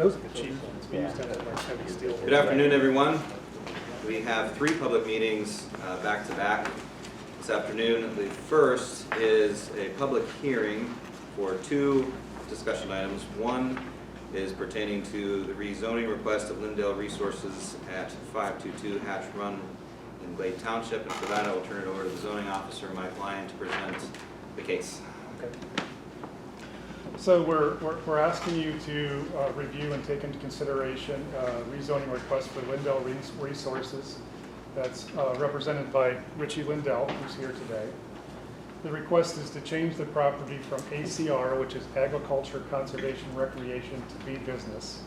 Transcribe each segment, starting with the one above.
Those are the cheap ones. We used to have like heavy steel. Good afternoon, everyone. We have three public meetings back to back this afternoon. The first is a public hearing for two discussion items. One is pertaining to the rezoning request of Lindell Resources at 522 Hatch Run in Glade Township. And for that, I will turn it over to the zoning officer, Mike Lyon, to present the case. Okay. So we're asking you to review and take into consideration rezoning request for Lindell Resources. That's represented by Richie Lindell, who's here today. The request is to change the property from ACR, which is Agriculture, Conservation, Recreation, to B Business.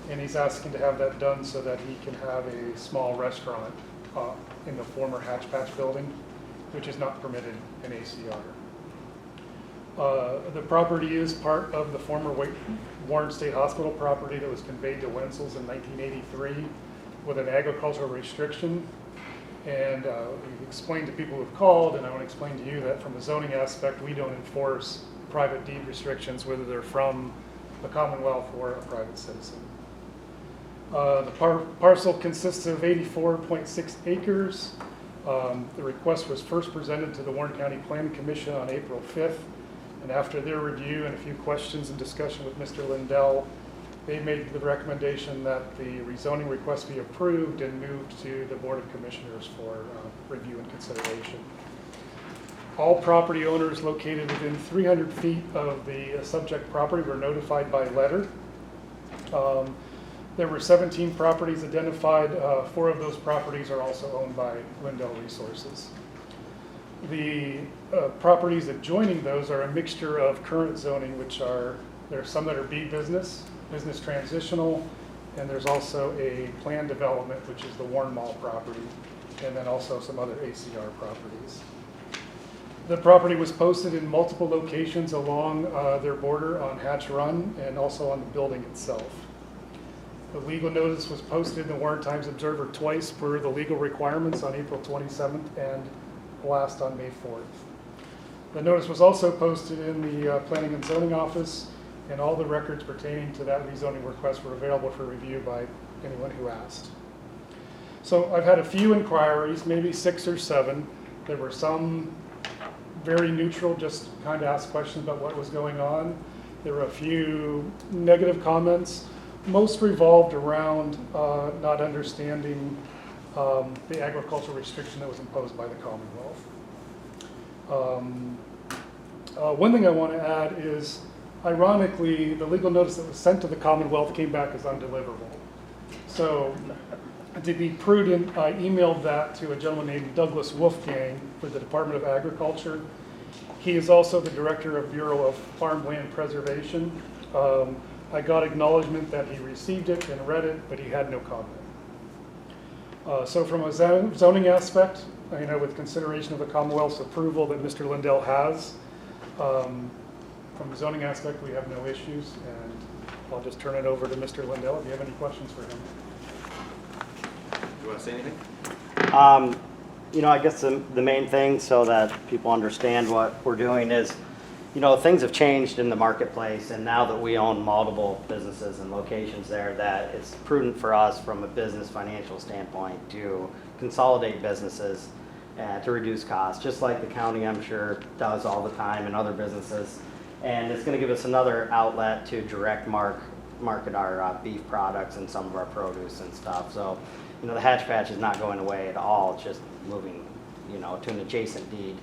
And he's asking to have that done so that he can have a small restaurant in the former Hatch Patch building, which is not permitted in ACR. The property is part of the former Warren State Hospital property that was conveyed to Wenzel's in 1983 with an agricultural restriction. And we've explained to people who've called, and I want to explain to you that from a zoning aspect, we don't enforce private deed restrictions, whether they're from the Commonwealth or a private citizen. The parcel consists of 84.6 acres. The request was first presented to the Warren County Planning Commission on April 5th. And after their review and a few questions and discussion with Mr. Lindell, they made the recommendation that the rezoning request be approved and moved to the Board of Commissioners for review and consideration. All property owners located within 300 feet of the subject property were notified by letter. There were 17 properties identified. 4 of those properties are also owned by Lindell Resources. The properties adjoining those are a mixture of current zoning, which there's some that are B business, business transitional, and there's also a planned development, which is the Warren Mall property, and then also some other ACR properties. The property was posted in multiple locations along their border on Hatch Run and also on the building itself. The legal notice was posted in the Warren Times Observer twice per the legal requirements on April 27th and last on May 4th. The notice was also posted in the Planning and Zoning Office, and all the records pertaining to that rezoning request were available for review by anyone who asked. So I've had a few inquiries, maybe 6 or 7. There were some very neutral, just kind of asked questions about what was going on. There were a few negative comments. Most revolved around not understanding the agricultural restriction that was imposed by the Commonwealth. One thing I want to add is, ironically, the legal notice that was sent to the Commonwealth came back as undeliverable. So, to be prudent, I emailed that to a gentleman named Douglas Wolfgang for the Department of Agriculture. He is also the Director of Bureau of Farmland Preservation. I got acknowledgement that he received it and read it, but he had no comment. So from a zoning aspect, with consideration of the Commonwealth's approval that Mr. Lindell has, from a zoning aspect, we have no issues, and I'll just turn it over to Mr. Lindell if you have any questions for him. Do you want to say anything? I guess the main thing, so that people understand what we're doing, is things have changed in the marketplace, and now that we own multiple businesses and locations there, that it's prudent for us from a business financial standpoint to consolidate businesses and to reduce costs, just like the county, I'm sure, does all the time, and other businesses. And it's going to give us another outlet to direct market our beef products and some of our produce and stuff. So, the Hatch Patch is not going away at all. It's just moving, to an adjacent deed.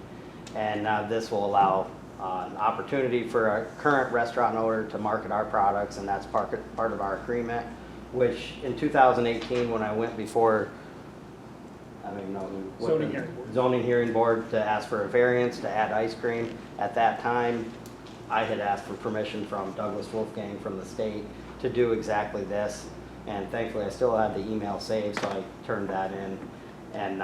And this will allow an opportunity for a current restaurant owner to market our products, and that's part of our agreement, which in 2018, when I went before zoning hearing board to ask for a variance to add ice cream, at that time I had asked for permission from Douglas Wolfgang from the state to do exactly this, and thankfully I still had the email saved, so I turned that in. And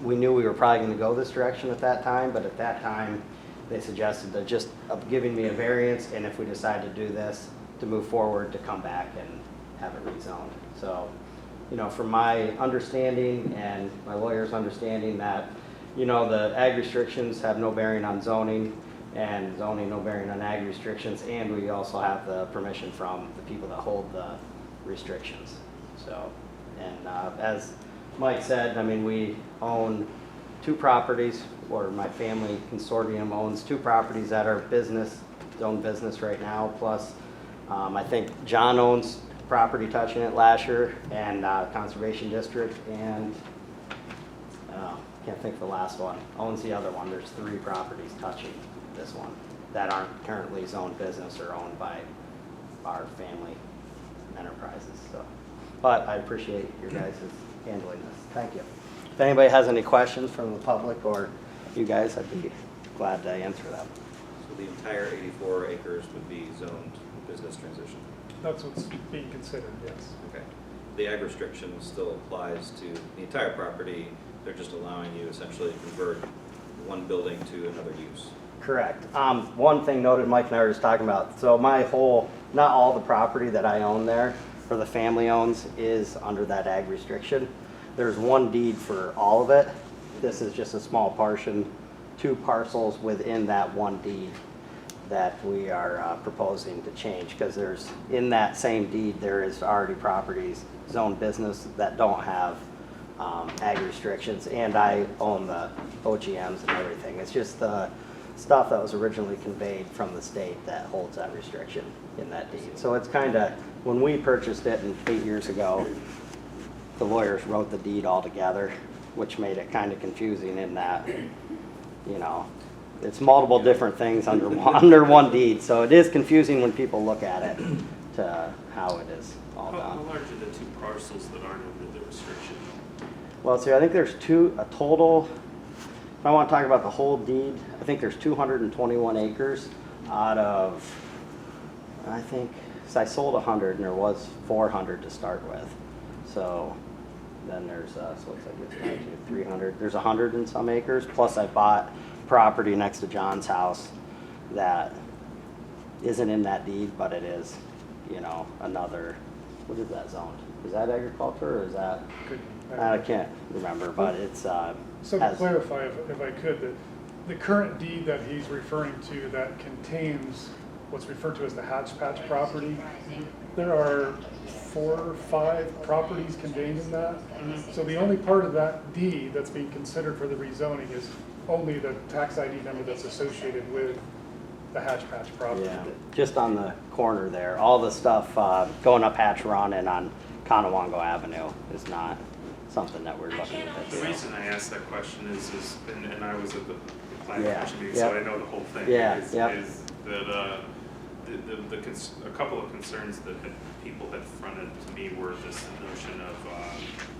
we knew we were probably going to go this direction at that time, but at that time they suggested that just giving me a variance, and if we decide to do this, to move forward, to come back and have it rezoned. So, from my understanding and my lawyer's understanding, that, the ag restrictions have no bearing on zoning. and zoning no bearing on ag restrictions, and we also have the permission from the people that hold the restrictions. So, and as Mike said, I mean, we own 2 properties, or my family consortium owns 2 properties that are business, zone business right now, plus I think John owns property touching it last year, and Conservation District, and can't think of the last one, owns the other one. There's 3 properties touching this one that aren't currently zoned business or owned by our family enterprises. So, but I appreciate your guys' handling this. Thank you. If anybody has any questions from the public or you guys, I'd be glad to answer them. So the entire 84 acres would be zoned business transition? That's what's being considered, yes. Okay. The ag restriction still applies to the entire property. They're just allowing you essentially to convert one building to another use. Correct. One thing noted, Mike and I were just talking about, so my whole, not all the property that I own there, or the family owns, is under that ag restriction. There's one deed for all of it. This is just a small portion, 2 parcels within that one deed that we are proposing to change, because there's, in that same deed, there is already properties, zone business, that don't have ag restrictions, and I own the OGMs and everything. It's just the stuff that was originally conveyed from the state that holds that restriction in that deed. So it's kind of, when we purchased it 8 years ago, the lawyers wrote the deed all together, which made it kind of confusing in that, you know, it's multiple different things under one deed. So it is confusing when people look at it to how it is all How done. large are the 2 parcels that aren't under the restriction? Well, see, I think there's a total, if I want to talk about the whole deed, I think there's 221 acres out of, I think, so I sold 100 and there was 400 to start with. So then there's, so it looks like it's down to 300. There's 100 and some acres, plus I bought property next to John's house that isn't in that deed, but it is, you know, another, what is that zoned? Is that agriculture or is that, I can't remember, but it's, So to has- clarify, if I could, that the current deed that he's referring to that contains what's referred to as the Hatch Patch property, there are 4 or 5 properties contained in that. So the only part of that deed that's being considered for the rezoning is only the tax ID number that's associated with the Hatch Patch property. yeah, just on the corner there. All the stuff going up Hatch Run and on Conowongo Avenue is not something that we're looking at. The reason I asked that question is and I was at the planning Yeah, commission meeting, yep. so I know the whole thing. Yeah, is, yep. is that a couple of concerns that people had fronted to me were this notion of,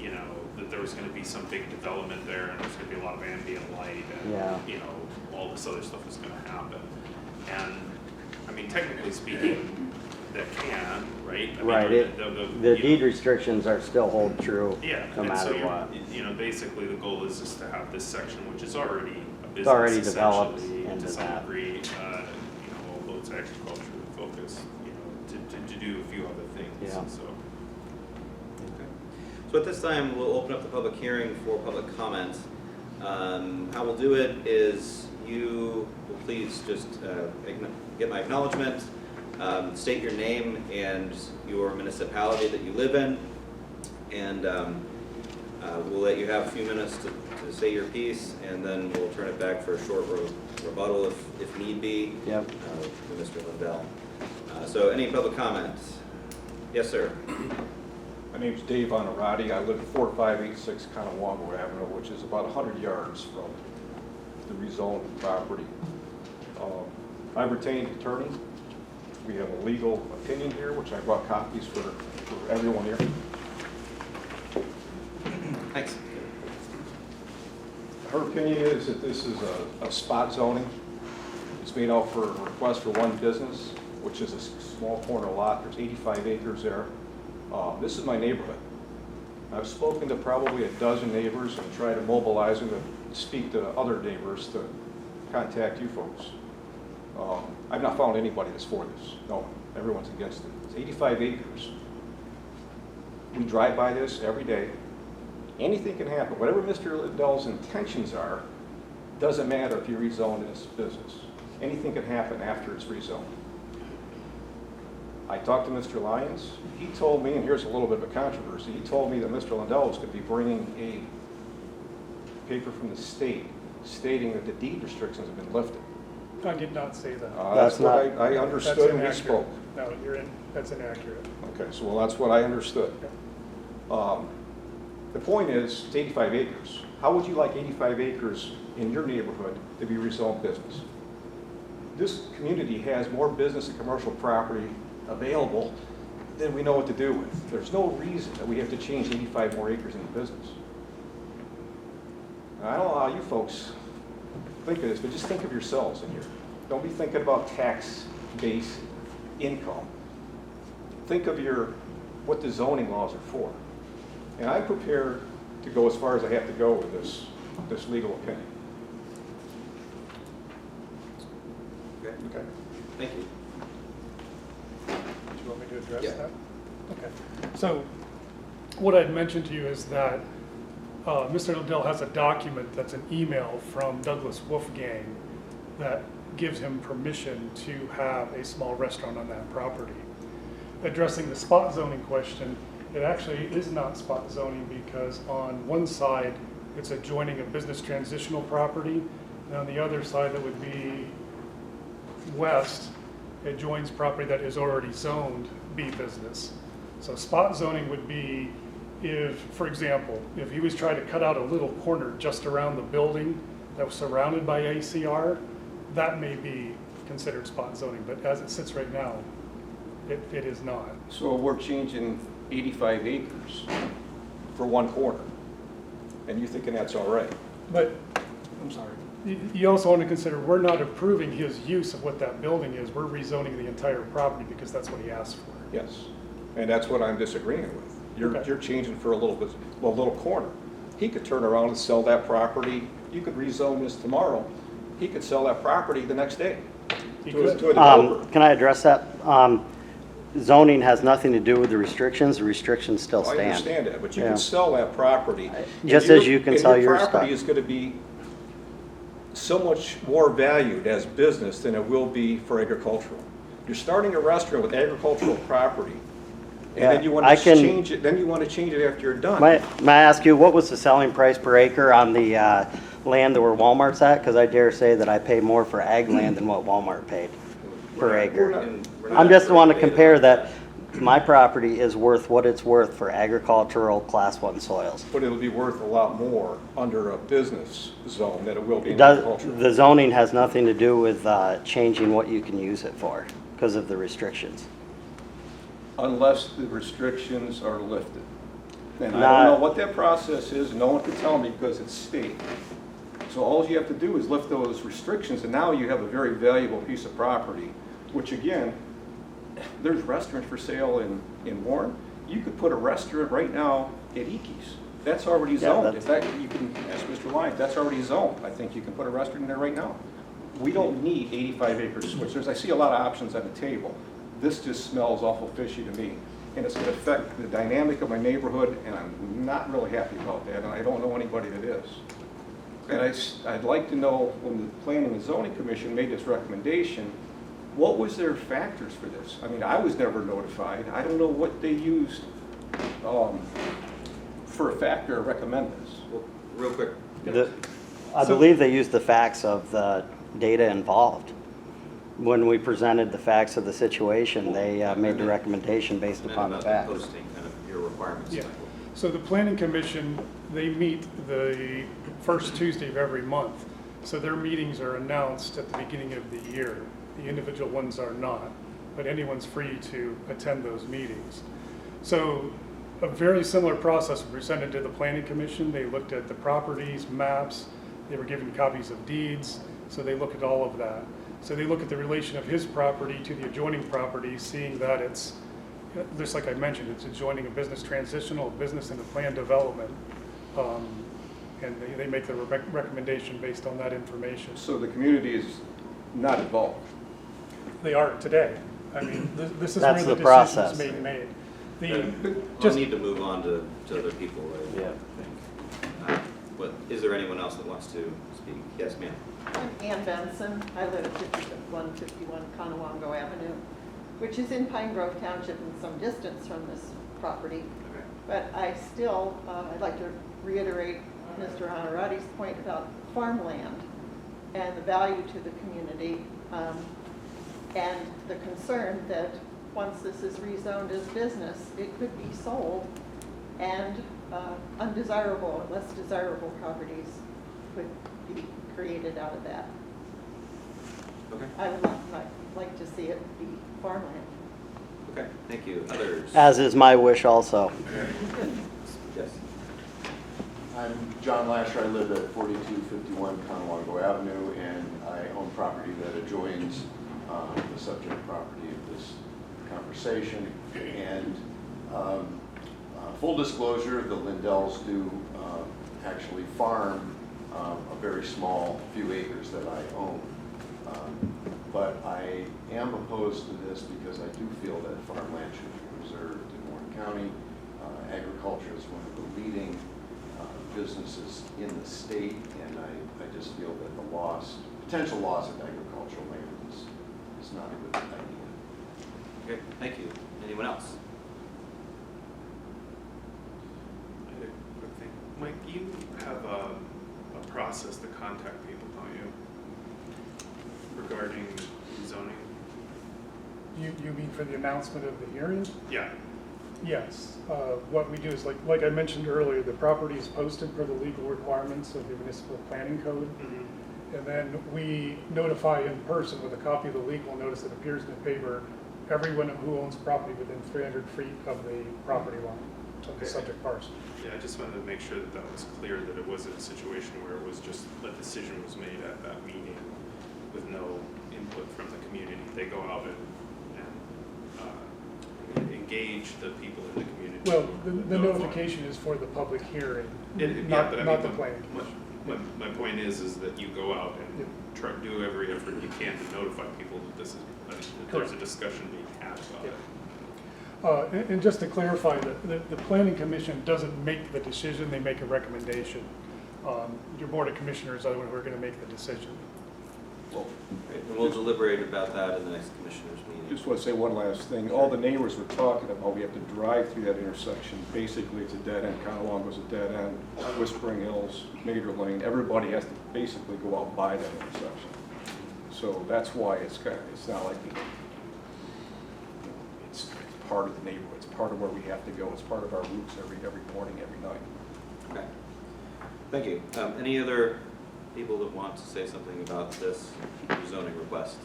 you know, that there was going to be some big development there and there was going to be a lot of ambient light and, Yeah. you know, all this other stuff was going to happen. And, I mean, technically speaking, that can, right? I mean, Right, the the you deed know, restrictions are still hold true yeah, no and so matter what. you know, basically the goal is just to have this section, which is already a business, already developed essentially, into to some that. degree, you know, although it's agriculture focused, you know, to do a few other things. Yeah. So Okay. So at this time, we'll open up the public hearing for public comment. How we'll do it is you will please just get my acknowledgement, state your name and your municipality that you live in, and we'll let you have a few minutes to say your piece, and then we'll turn it back for a short rebuttal if need be. Yep. To Mr. Lindell. So any public comments? Yes, sir. My name's Dave Honorati. I live at 4586 Conowongo Avenue, which is about 100 yards from the rezoned property. I'm retained attorney. We have a legal opinion here, which I brought copies for everyone here. Thanks. Her opinion is that this is a spot zoning. It's made out for a request for one business, which is a small corner lot. There's 85 acres there. This is my neighborhood. I've spoken to probably a dozen neighbors and tried to mobilize them to speak to other neighbors to contact you folks. I've not found anybody that's for this. No, everyone's against it. It's 85 acres. We drive by this every day. Anything can happen. Whatever Mr. Lindell's intentions are, doesn't matter if you rezone this business. anything can happen after it's rezoned. I talked to Mr. Lyons. He told me, and here's a little bit of a controversy, he told me that Mr. Lindell was going to be bringing a paper from the state stating that the deed restrictions have been lifted. I did not say that. That's what not- I That's understood when he inaccurate. spoke. No, that's inaccurate. Okay, so well, that's what I understood. The point is, it's 85 acres. How would you like 85 acres in your neighborhood to be rezoned business? This community has more business and commercial property available than we know what to do with. There's no reason that we have to change 85 more acres into business. Now, I don't know how you folks think of this, but just think of yourselves in here. Don't be thinking about tax-based income. Think of what the zoning laws are for. And I'm prepared to go as far as I have to go with this legal opinion. Okay, Okay? thank you. Do you want me to address Yeah. that? Okay. So what I'd mentioned to you is that Mr. Lindell has a document that's an email from Douglas Wolfgang that gives him permission to have a small restaurant on that property. Addressing the spot zoning question, it actually is not spot zoning because on one side, it's adjoining a business transitional property, and on the other side, that would be west, it joins property that is already zoned B business. So spot zoning would be if, for example, if he was trying to cut out a little corner just around the building that was surrounded by ACR, that may be considered spot zoning, but as it sits right now, it is not. So we're changing 85 acres for one corner, and you're thinking that's all right? But, I'm sorry, you also want to consider, we're not approving his use of what that building is, we're rezoning the entire property because that's what he asked for. Yes, and that's what I'm disagreeing with. Okay. You're changing for a little corner. He could turn around and sell that property. You could rezone this tomorrow. He could sell that property the next day He to a could. developer. Can I address that? Zoning has nothing to do with the restrictions still I stand. understand that, but you Yeah. can sell that property. Just And as you can sell your Your property stuff. is going to be so much more valued as business than it will be for agricultural. You're starting a restaurant with agricultural property, and then Yeah, you want I to can- change it. Then you want to change it after you're done. May I ask you, what was the selling price per acre on the land where Walmart's at? Because I dare say that I pay more for ag land than what Walmart paid per acre. I'm just want to compare that my property is worth what it's worth for agricultural Class 1 soils. But it'll be worth a lot more under a business zone than it will be in Does, agricultural. the zoning has nothing to do with changing what you can use it for because of the restrictions. Unless the restrictions are lifted. And I Not- don't know what that process is, and no one can tell me because it's state. So all you have to do is lift those restrictions, and now you have a very valuable piece of property, which again, there's restaurants for sale in Warren. You could put a restaurant right now at Iki's. That's already Yeah, zoned. In that's- fact, you can ask Mr. Lyons, that's already zoned. I think you can put a restaurant in there right now. We don't need 85 acres to switch. I see a lot of options on the table. This just smells awful fishy to me. And it's going to affect the dynamic of my neighborhood, and I'm not really happy about that, and I don't know anybody that is. And I'd like to know, when the Planning and Zoning Commission made this recommendation, what was their factors for this? I mean, I was never notified. I don't know what they used for a factor to recommend this. Well, real quick, I believe they used the facts of the data involved. When we presented the facts of the situation, they made the recommendation based I meant upon the about facts. posting kind of your requirements. Yeah. So the planning commission, they meet the first Tuesday of every month. So their meetings are announced at the beginning of the year. The individual ones are not, but anyone's free to attend those meetings. So a very similar process was presented to the planning commission. They looked at the properties, maps, they were given copies of deeds, so they look at all of that. So they look at the relation of his property to the adjoining property, seeing that it's, just like I mentioned, it's adjoining a business transitional, a business in the planned development. And they make the recommendation based on that information. So the community is not involved. They are today. I mean, this is where That's the the decision process. is being made. We'll Just, need to move on to other people, right? Yeah. I think. Is there anyone else that wants to speak? Yes, ma'am. I'm Ann Benson. I live at 151 Conowongo Avenue, which is in Pine Grove Township and some distance from this property. Okay. But I still, I'd like to reiterate Mr. Honorati's point about farmland and the value to the community, and the concern that once this is rezoned as business, it could be sold and undesirable, less desirable properties could be created out of that. Okay. I would like to see it be farmland. Okay, thank you. Others? As is my wish also. Yes. I'm John Lasher. I live at 4251 Conowongo Avenue, and I own property that adjoins the subject property of this conversation. And full disclosure, the Lindells do actually farm a very small few acres that I own. But I am opposed to this because I do feel that farmland should be preserved in Warren County. Agriculture is one of the leading businesses in the state, and I just feel that the potential loss of agricultural land is not a good idea. Okay, thank you. Anyone else? I had a quick thing. Mike, you have a process to contact people, don't you? Regarding zoning? You mean for the announcement of the hearing? Yeah. Yes. What we do is, like I mentioned earlier, the property is posted per the legal requirements of the municipal planning code. Mm-hmm. And then we notify in person with a copy of the legal notice that appears in the paper, everyone who owns property within 300 feet of the property line of the Okay. subject parcel. Yeah, I just wanted to make sure that was clear, that it wasn't a situation where it was just a decision was made at that meeting with no input from the community. They go out and engage the people in the community. Well, the Notify. notification is for the public hearing, Yeah, not but I the mean, planning. my point is that you go out and try do every effort you can to notify people that this is, that there's a discussion being had about it. And just to clarify, the planning commission doesn't make the decision, they make a recommendation. Your board of commissioners are the ones who are going to make the decision. Well, great. And we'll deliberate about that in the next commissioners meeting. Just want to say one last thing. All the neighbors were talking about, we have to drive through that intersection. Basically, it's a dead end. Conowongo's a dead end. Whispering Hills, Mater Lane, everybody has to basically go out by that intersection. So that's why it's not like it's part of the neighborhood. It's part of where we have to go. It's part of our routes every morning, every night. Okay. Thank you. Any other people that want to say something about this zoning request?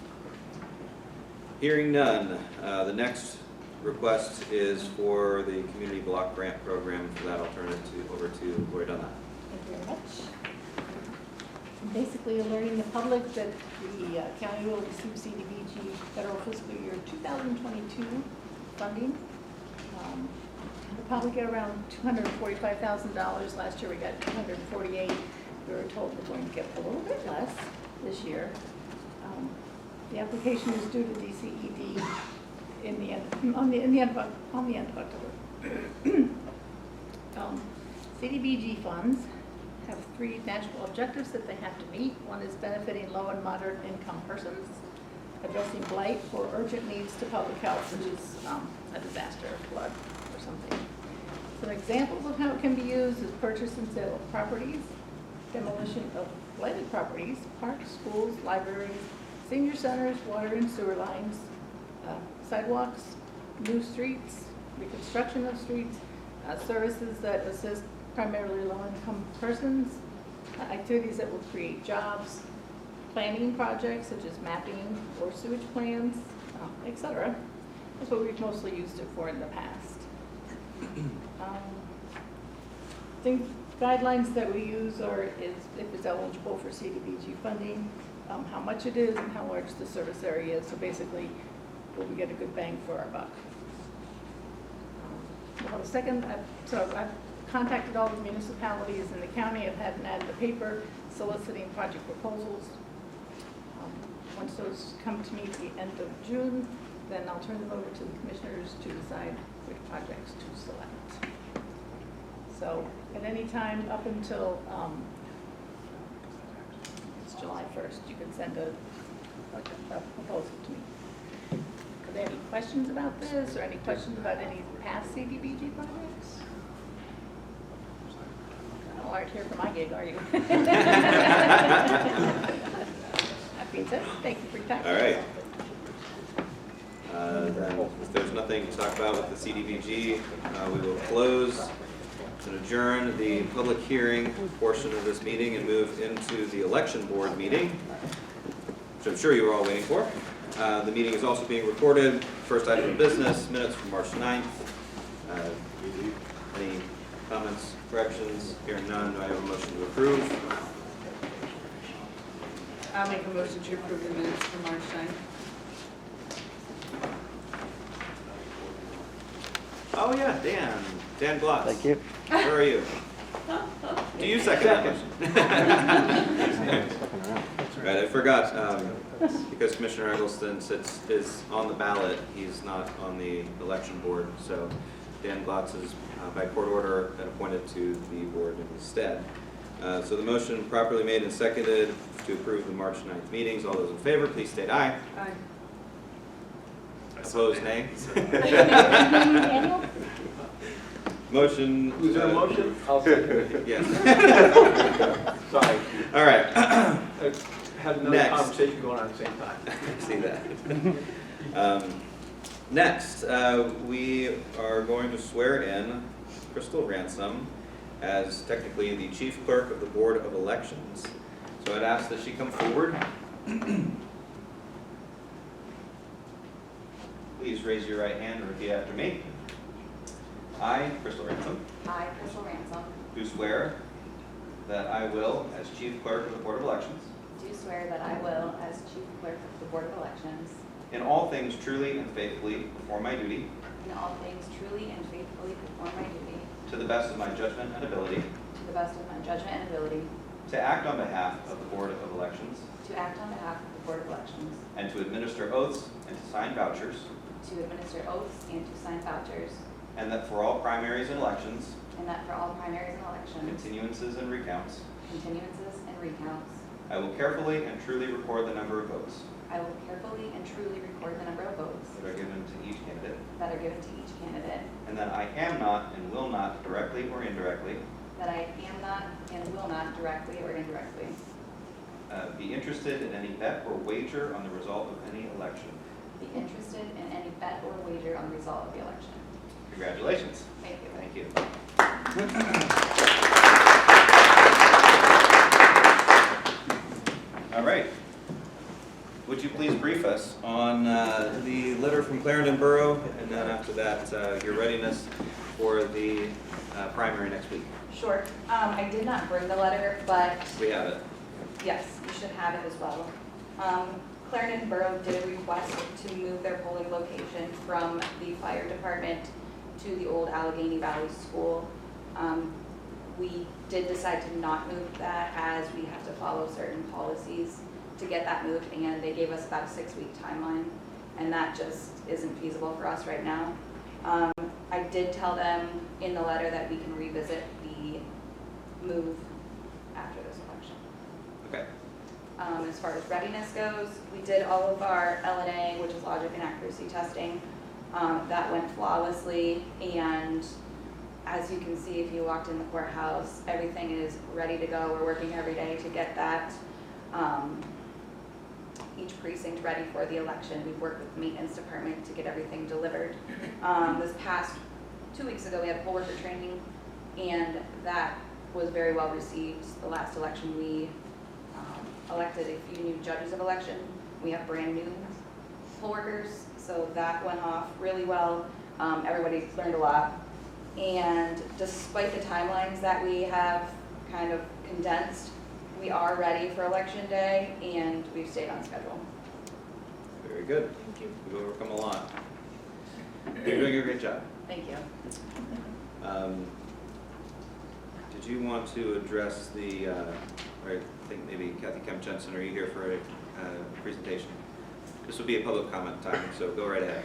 Hearing none, the next request is for the community block grant program. For that, I'll turn it over to Lori Dunlap. Thank you very much. I'm basically alerting the public that the county will receive CDBG federal fiscal year 2022 funding. We'll probably get around $245,000. Last year we got $248,000. We were told we're going to get a little bit less this year. The application is due to DCED on the end of October. CDBG funds have 3 national objectives that they have to meet. One is benefiting low and moderate income persons, addressing blight or urgent needs to public health, such as a disaster, a flood, or something. Some examples of how it can be used is purchase and sale of properties, demolition of blighted properties, parks, schools, libraries, senior centers, water and sewer lines, sidewalks, new streets, reconstruction of streets, services that assist primarily low-income persons, activities that will create jobs, planning projects such as mapping or sewage plans, etc. That's what we've mostly used it for in the past. Guidelines that we use is if it's eligible for CDBG funding, how much it is and how large the service area is. So basically, will we get a good bang for our buck? Well, second, I've contacted all the municipalities in the county. I've had an ad in the paper soliciting project proposals. Once those come to me at the end of June, then I'll turn them over to the commissioners to decide which projects to select. So at any time up until, it's July 1st, you can send a proposal to me. Are there any questions about this or any questions about any past CDBG projects? You aren't here for my gig, are you? That being said, thank you for your time. All right. Then if there's nothing to talk about with the CDBG, we will close and adjourn the public hearing portion of this meeting and move into the election board meeting, which I'm sure you were all waiting for. The meeting is also being recorded. First item of business, minutes from March 9th. Any comments, corrections? Hearing none, do I have a motion to approve? I'll make a motion to approve the minutes for March 9th. Oh yeah, Dan Glotz. Thank you. Where are you? Do you second that motion? Right, I forgot, because Commissioner Eggleston is on the ballot, he's not on the election board, so Dan Glotz is by court order appointed to the board instead. So the motion properly made and seconded to approve the March 9th meetings. All those in favor, please state aye. Aye. Opposed, nay? Daniel? Motion. Was there a motion? I'll second it. Yes. Sorry. All right. I had another Next. conversation going on at the same time. See that. Next, we are going to swear in Krystle Ransom as technically the Chief Clerk of the Board of Elections. So I'd ask that she come forward. Please raise your right hand and repeat after me. I, Krystle Ransom, I, Krystle Ransom, do swear that I will, as Chief Clerk of the Board of Elections, do swear that I will, as Chief Clerk of the Board of Elections, in all things truly and faithfully perform my duty in all things truly and faithfully perform my duty to the best of my judgment and ability, to the best of my judgment and ability, to act on behalf of the Board of Elections, to act on behalf of the Board of Elections, and to administer oaths and to sign vouchers, to administer oaths and to sign vouchers, and that for all primaries and elections, and that for all primaries and elections, continuances and recounts, continuances and recounts, I will carefully and truly record the number of votes I will carefully and truly record the number of votes that are given to each candidate, that are given to each candidate, and that I am not and will not directly or indirectly that I am not and will not directly or indirectly be interested in any bet or wager on the result of any election. be interested in any bet or wager on the result of the election. Congratulations. Thank you. Thank you. All right. Would you please brief us on the letter from Clarendon Borough, and then after that, your readiness for the primary next week? Sure. I did not bring the letter, but We have it. yes, you should have it as well. Clarendon Borough did a request to move their polling location from the fire department to the old Allegheny Valley School. We did decide to not move that as we have to follow certain policies to get that moved, and they gave us about a 6-week timeline, and that just isn't feasible for us right now. I did tell them in the letter that we can revisit the move after this election. Okay. As far as readiness goes, we did all of our LNA, which is logic and accuracy testing. That went flawlessly, and as you can see if you walked in the courthouse, everything is ready to go. We're working every day to get that each precinct ready for the election. We've worked with the maintenance department to get everything delivered. This past 2 weeks ago, we had poll worker training, and that was very well received. The last election, we elected a few new judges of election. We have brand new poll workers, so that went off really well. Everybody learned a lot. And despite the timelines that we have kind of condensed, we are ready for election day, and we've stayed on schedule. Very good. Thank you. We've overcome a lot. You're doing a great job. Thank you. Did you want to address the, or I think maybe Kathy Kemp Jensen, are you here for a presentation? This will be a public comment time, so go right ahead.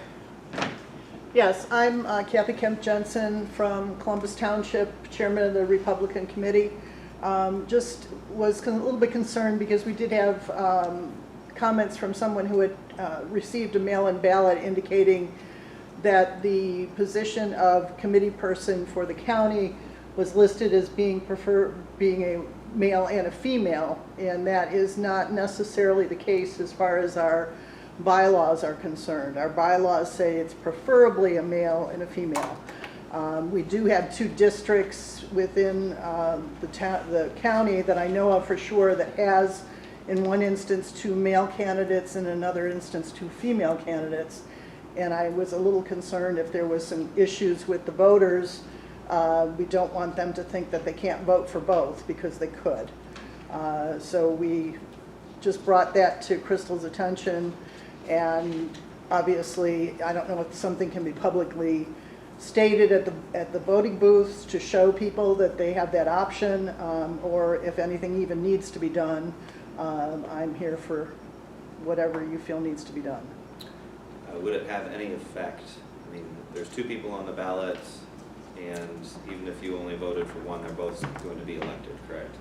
Yes, I'm Kathy Kemp Jensen from Columbus Township, Chairman of the Republican Committee. Just was a little bit concerned because we did have comments from someone who had received a mail-in ballot indicating that the position of committee person for the county was listed as being a male and a female, and that is not necessarily the case as far as our bylaws are concerned. Our bylaws say it's preferably a male and a female. We do have 2 districts within the county that I know of for sure that has, in one instance, 2 male candidates, and in another instance, 2 female candidates. And I was a little concerned if there was some issues with the voters. We don't want them to think that they can't vote for both, because they could. So we just brought that to Krystle's attention, and obviously, I don't know if something can be publicly stated at the voting booths to show people that they have that option, or if anything even needs to be done. I'm here for whatever you feel needs to be done. Would it have any effect? I mean, there's 2 people on the ballot, and even if you only voted for one, they're both going to be elected, correct?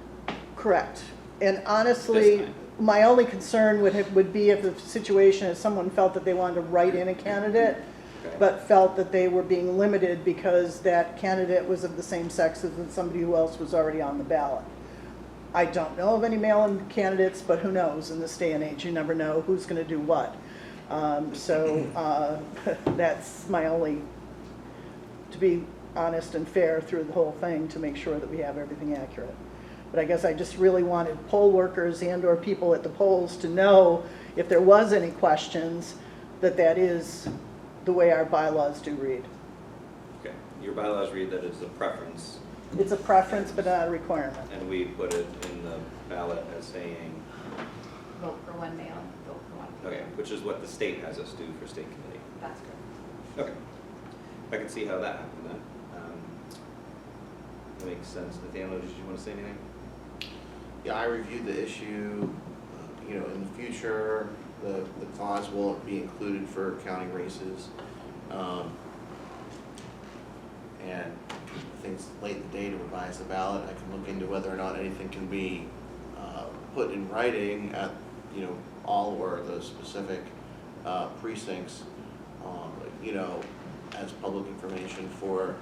Correct. And honestly, my only concern would be if the situation is someone felt that they wanted to write in a candidate, Okay. but felt that they were being limited because that candidate was of the same sex as somebody who else was already on the ballot. I don't know of any mail-in candidates, but who knows? In this day and age, you never know who's going to do what. That's my only, to be honest and fair through the whole thing, to make sure that we have everything accurate. But I guess I just really wanted poll workers and or people at the polls to know if there was any questions, that is the way our bylaws do read. Okay, your bylaws read that it's a preference, It's a preference, but not a requirement. and we put it in the ballot as saying, Vote for one male, vote for one female. okay, which is what the state has us do for state committee. That's correct. Okay, I can see how that happened then. That makes sense. Nathaniel, did you want to say anything? Yeah, I reviewed the issue. You know, in the future, the clause won't be included for county races. And I think it's late in the day to revise the ballot. I can look into whether or not anything can be put in writing at, you know, all or the specific precincts, you know, as public information for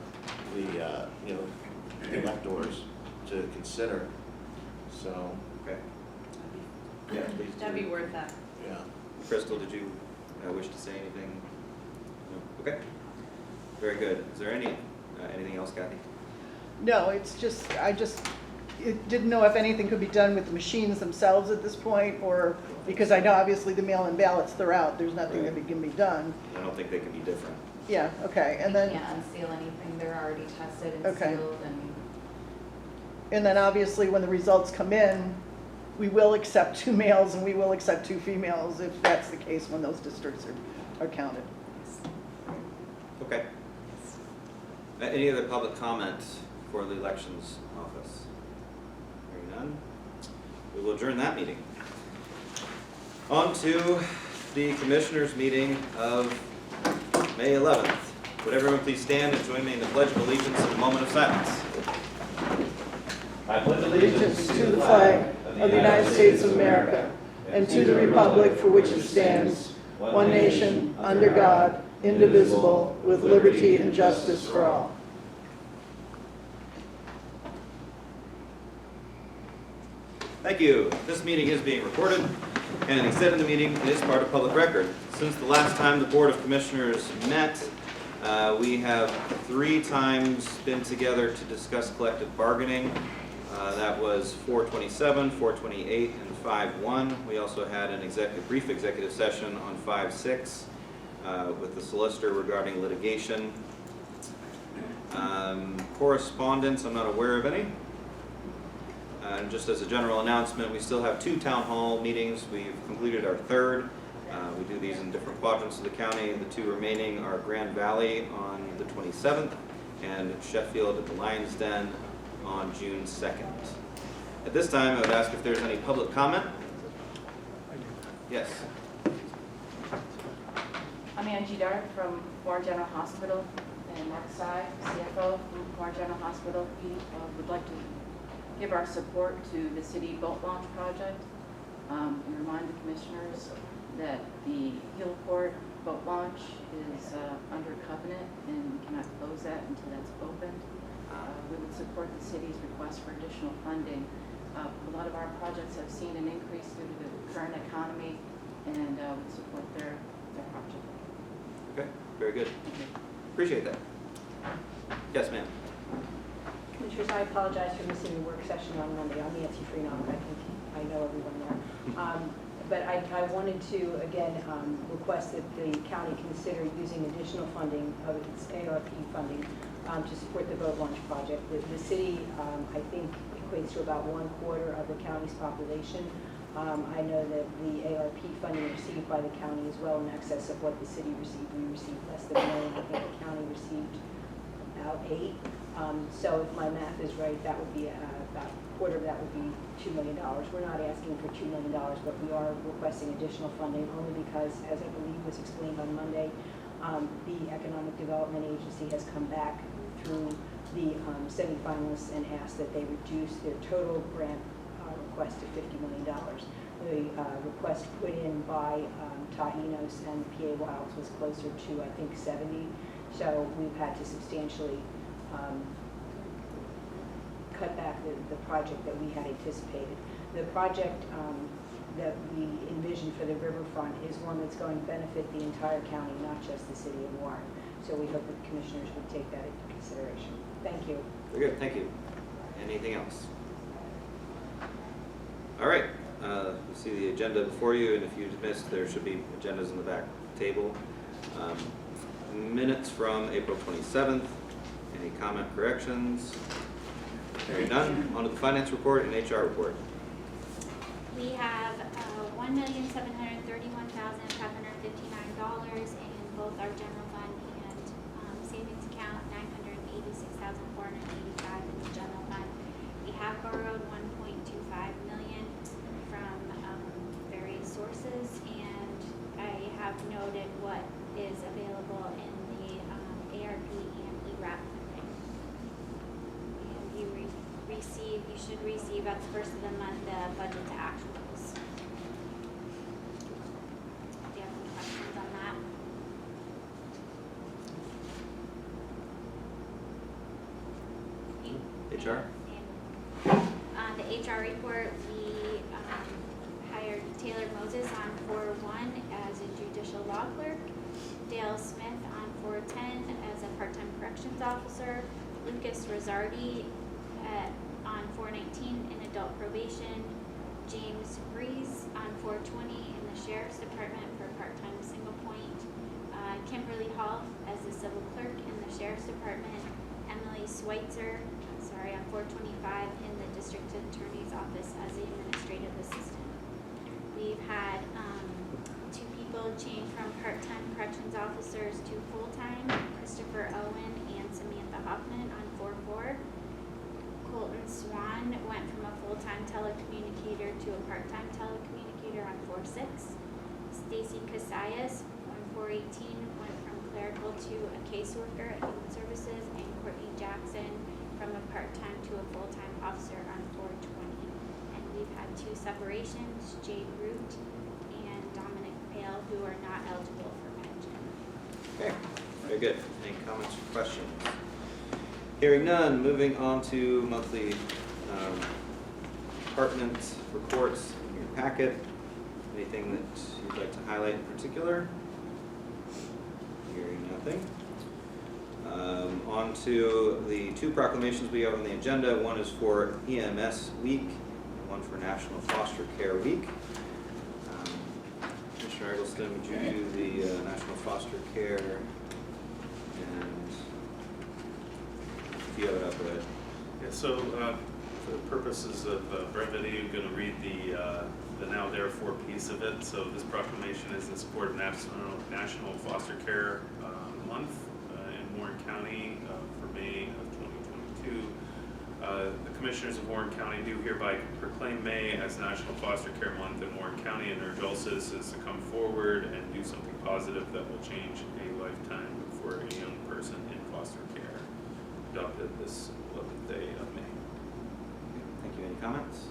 the, you know, electors to consider. So, Okay. Yeah, please do. That'd be worth that. yeah. Krystle, did you wish to say anything? No? Okay. Very good. Is there anything else, Kathy? No, it's just, didn't know if anything could be done with the machines themselves at this point, or, because I know obviously the mail-in ballots, they're out, there's nothing that can be done. I don't think they can be different. Yeah, okay, and We then, can't unseal anything, they're already tested and Okay. sealed and. and then obviously when the results come in, we will accept 2 males and we will accept 2 females if that's the case when those districts are counted. Okay. Any other public comments for the elections office? Hearing none, we will adjourn that meeting. On to the commissioners' meeting of May 11th. Would everyone please stand and join me in the Pledge of Allegiance in a moment of silence? I pledge Allegiance to the flag of the United States of America and to the republic for which it stands, one nation, under God, indivisible, with liberty and justice for all. Thank you. This meeting is being recorded, and an extent of the meeting is part of public record. Since the last time the Board of Commissioners met, we have 3 times been together to discuss collective bargaining. That was 4/27, 4/28, and 5/1. We also had an brief executive session on 5/6 with the solicitor regarding litigation. Correspondence, I'm not aware of any. And just as a general announcement, we still have 2 town hall meetings. We've completed our 3rd. We do these in different quadrants of the county. The 2 remaining are Grand Valley on the 27th and Sheffield at the Lion's Den on June 2nd. At this time, I would ask if there's any public comment. Yes. I make Angie Dart from Warren General Hospital, and Mark Sy, CFO from Warren General Hospital. We would like to give our support to the city boat launch project. We remind the commissioners that the Hillport boat launch is under covenant and we cannot close that until that's opened. We would support the city's request for additional funding. A lot of our projects have seen an increase due to the current economy, and would support their project. Okay, very good. Appreciate that. Yes, ma'am. Commissioners, I apologize for missing the work session on Monday. I'm Nancy Freenon. I think I know everyone there. But I wanted to, again, request that the county consider using additional funding of its ARP funding to support the boat launch project. The city, I think, equates to about 1/4 of the county's population. I know that the ARP funding received by the county is well in excess of what the city received. We received less than $1 million. I think the county received about $8 million. So if my math is right, that would be about a quarter of that would be $2 million. We're not asking for $2 million, but we are requesting additional funding only because, as I believe was explained on Monday, the Economic Development Agency has come back through the semifinalists and asked that they reduce their total grant request to $50 million. The request put in by Tahinos and PA Wilds was closer to, I think, 70. So we've had to substantially cut back the project that we had anticipated. The project that we envisioned for the riverfront is one that's going to benefit the entire county, not just the city of Warren. So we hope that the commissioners would take that into consideration. Thank you. Very good, thank you. Anything else? All right, you see the agenda before you, and if you missed, there should be agendas in the back table. Minutes from April 27th. Any comment, corrections? Hearing none. On to the finance report and HR report. We have $1,731,559 in both our general fund and savings account, $986,485 in the general fund. We have borrowed $1.25 million from various sources, and I have noted what is available in the ARP and ERAP funding. And you should receive at the first of the month the budget to actuals. Do you have any questions on that? HR? The HR report, we hired Taylor Moses on 4/1 as a judicial law clerk, Dale Smith on 4/10 as a part-time corrections officer, Lucas Rosardi on 4/19 in adult probation, James Breeze on 4/20 in the sheriff's department for part-time single point, Kimberly Hall as the civil clerk in the sheriff's department, Emily Schweitzer on 4/25 in the district attorney's office as the administrative assistant. We've had 2 people change from part-time corrections officers to full-time, Christopher Owen and Samantha Hoffman on 4/4. Colton Swan went from a full-time telecommunicator to a part-time telecommunicator on 4/6. Stacy Casillas on 4/18 went from clerical to a caseworker at Human Services, and Courtney Jackson from a part-time to a full-time officer on 4/20. And we've had 2 separations, Jade Root and Dominic Pale, who are not eligible for pension. Okay, very good. Any comments or questions? Hearing none, moving on to monthly department reports in your packet. Anything that you'd like to highlight in particular? Hearing nothing. On to the 2 proclamations we have on the agenda. One is for EMS Week, and one for National Foster Care Week. Commissioner Eggleston, would you do the National Foster Care? And if you have it up, go ahead. Yeah, so for the purposes of brevity, I'm going to read the now therefore piece of it. So this proclamation is in support of National Foster Care Month in Warren County for May of 2022. The Commissioners of Warren County do hereby proclaim May as National Foster Care Month in Warren County and urge all citizens to come forward and do something positive that will change a lifetime for a young person in foster care. Adopted this 11th day of May. Thank you. Any comments?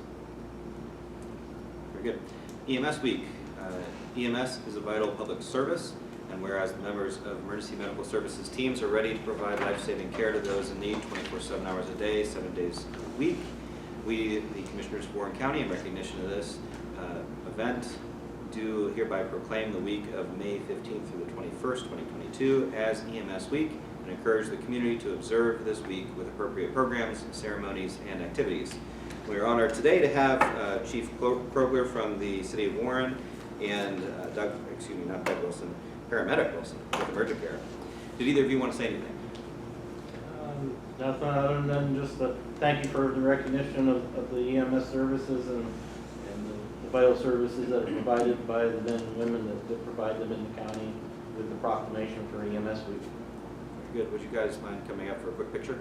Very good. EMS Week. EMS is a vital public service, and whereas the members of emergency medical services teams are ready to provide life-saving care to those in need 24/7 hours a day, 7 days a week, we, the Commissioners of Warren County, in recognition of this event, do hereby proclaim the week of May 15th through the 21st, 2022 as EMS Week, and encourage the community to observe this week with appropriate programs, ceremonies, and activities. We are honored today to have Chief Krogler from the City of Warren and Doug Wilson, Paramedic Wilson with Emergent Care. Did either of you want to say anything? Nothing other than just thank you for the recognition of the EMS services and the vital services that are provided by the men and women that provide them in the county with the proclamation for EMS Week. Very good. Would you guys mind coming up for a quick picture?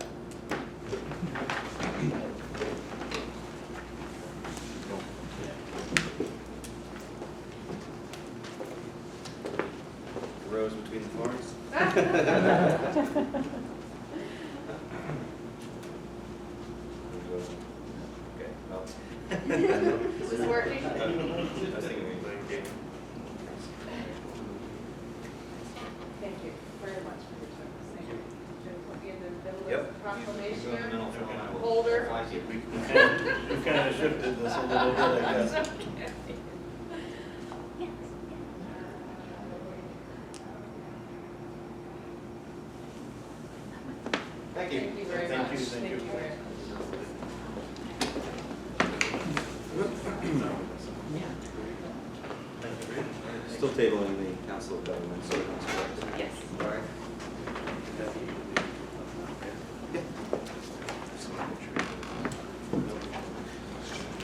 Rose between the thorns. Okay, well. Is this working? I was thinking we Thank you very much for your service. Thank you. Should we be in the middle of Yep. the proclamation here? Middle for a while. Holder. Thank you. We've kind of shifted this a little bit, I guess. Thank you. Thank you very much. Thank you. Still tabling the Council of Government Servants, correct? Yes. All right.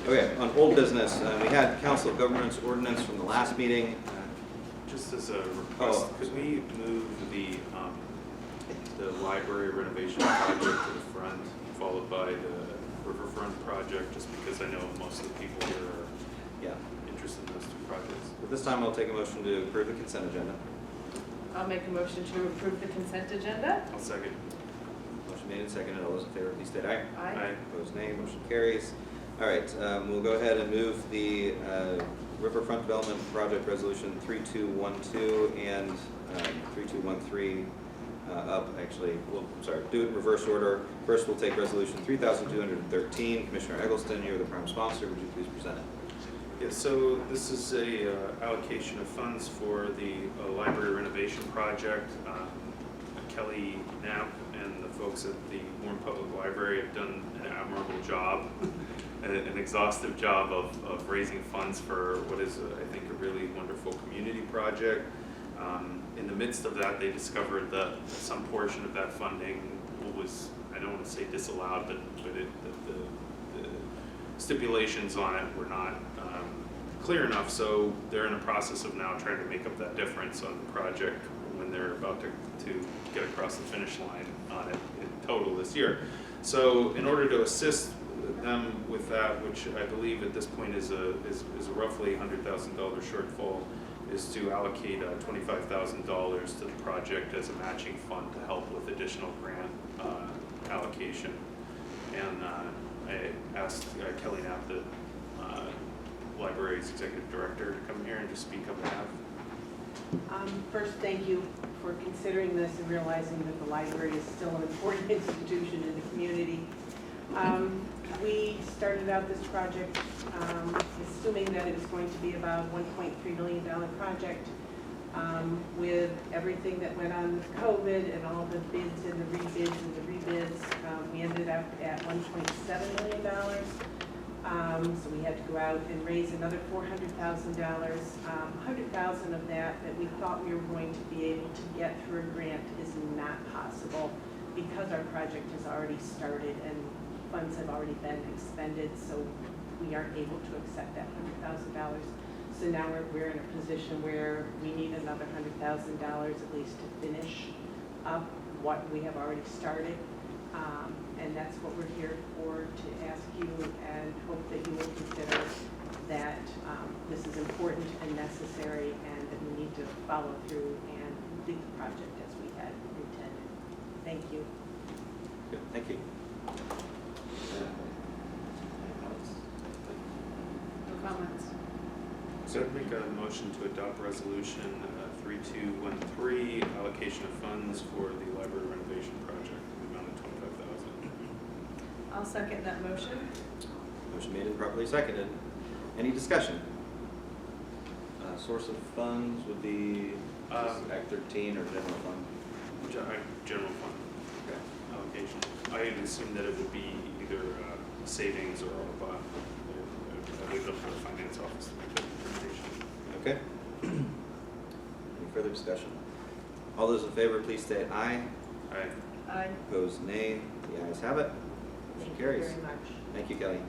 Okay, on old business, we had Council of Governments ordinance from the last meeting. Just as a request, Oh. could we move the library renovation project to the front, followed by the riverfront project, just because I know most of the people here are Yeah. interested in those two projects. At this time, I'll take a motion to approve the consent agenda. I'll make a motion to approve the consent agenda. I'll second. Motion made and seconded. All those in favor, please state aye. Aye. Opposed, nay. Motion carries. All right, we'll go ahead and move the Riverfront Development Project Resolution 3212 and 3213 up, actually. Do it in reverse order. First, we'll take Resolution 3213. Commissioner Eggleston, you're the prime sponsor. Would you please present it? Yeah, so this is a allocation of funds for the library renovation project. Kelly Knapp and the folks at the Warren Public Library have done an admirable job, an exhaustive job of raising funds for what is, I think, a really wonderful community project. In the midst of that, they discovered that some portion of that funding was, I don't want to say disallowed, but the stipulations on it were not clear enough, so they're in the process of now trying to make up that difference on the project when they're about to get across the finish line on it in total this year. So in order to assist them with that, which I believe at this point is a roughly $100,000 shortfall, is to allocate $25,000 to the project as a matching fund to help with additional grant allocation. And I asked Kelly Knapp, the library's executive director, to come here and just speak on behalf. First, thank you for considering this and realizing that the library is still an important institution in the community. We started out this project assuming that it was going to be about a $1.3 million project. With everything that went on with COVID and all the bids and the rebids and the rebids, we ended up at $1.7 million. So we had to go out and raise another $400,000. $100,000 of that we thought we were going to be able to get through a grant is not possible because our project has already started and funds have already been expended, so we aren't able to accept that $100,000. So now we're in a position where we need another $100,000 at least to finish up what we have already started. And and that's what we're here for, to ask you and hope that you will consider that this is important and necessary, and that we need to follow through and complete the project as we had intended. Thank you. Good, thank you. No comments. So I'd make a motion to adopt resolution 3213, allocation of funds for the library renovation project in the amount of $25,000. I'll second that motion. Motion made and properly seconded. Any discussion? Source of funds would be Act 13 or general fund? General fund Okay. allocation. I had assumed that it would be either savings or ARPA. I leave it up to the finance office to make that determination. Okay. Any further discussion? All those in favor, please state aye. Aye. Aye. Opposed, nay. The ayes have it. Motion Thank you carries. very much. Thank you, Kelly.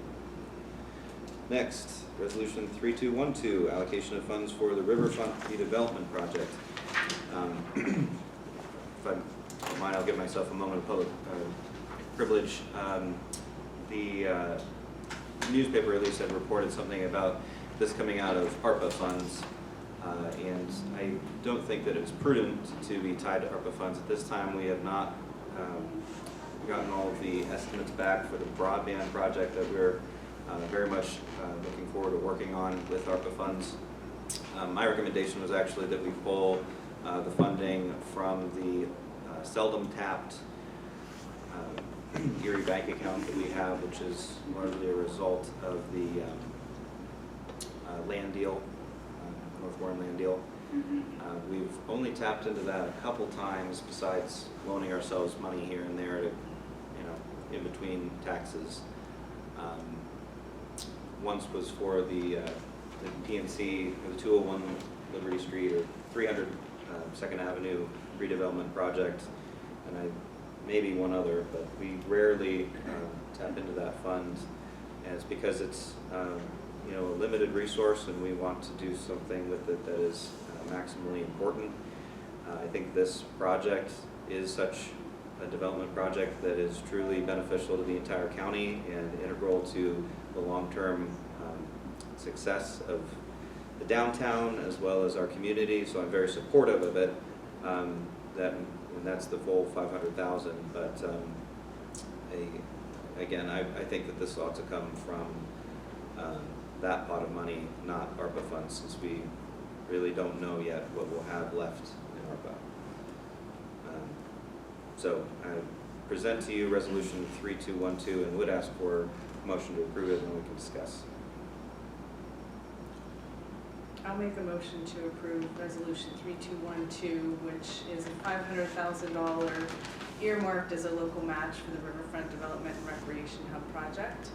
Next, resolution 3212, allocation of funds for the riverfront redevelopment project. If I don't mind, I'll give myself a moment of public privilege. The newspaper release had reported something about this coming out of ARPA funds, and I don't think that it's prudent to be tied to ARPA funds. At this time, we have not gotten all of the estimates back for the broadband project that we're very much looking forward to working on with ARPA funds. My recommendation was actually that we pull the funding from the seldom tapped Erie bank account that we have, which is largely a result of the land deal, North Warren land deal. We've only tapped into that a couple times besides loaning ourselves money here and there to, in between taxes. Once was for the PNC, the 201 Liberty Street or 300 Second Avenue redevelopment project, and maybe one other, but we rarely tap into that fund, and it's because it's a limited resource, and we want to do something with it that is maximally important. I think this project is such a development project that is truly beneficial to the entire county and integral to the long-term success of the downtown as well as our community. So I'm very supportive of it. And that's the full $500,000. But again, I think that this ought to come from that pot of money, not ARPA funds, since we really don't know yet what we'll have left in ARPA. So I present to you resolution 3212 and would ask for a motion to approve it, and then we can discuss. I'll make a motion to approve resolution 3212, which is a $500,000 earmarked as a local match for the Riverfront Development and Recreation Hub project.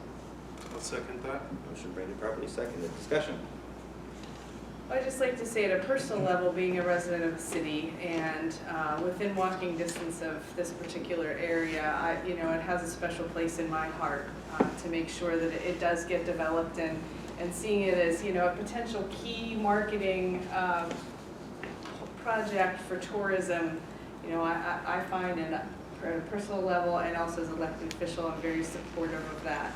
I'll second that. Motion made and properly seconded. Discussion. I'd just like to say at a personal level, being a resident of the city and within walking distance of this particular area, it has a special place in my heart to make sure that it does get developed, and seeing it as, a potential key marketing project for tourism. I find at a personal level and also as an elected official, I'm very supportive of that.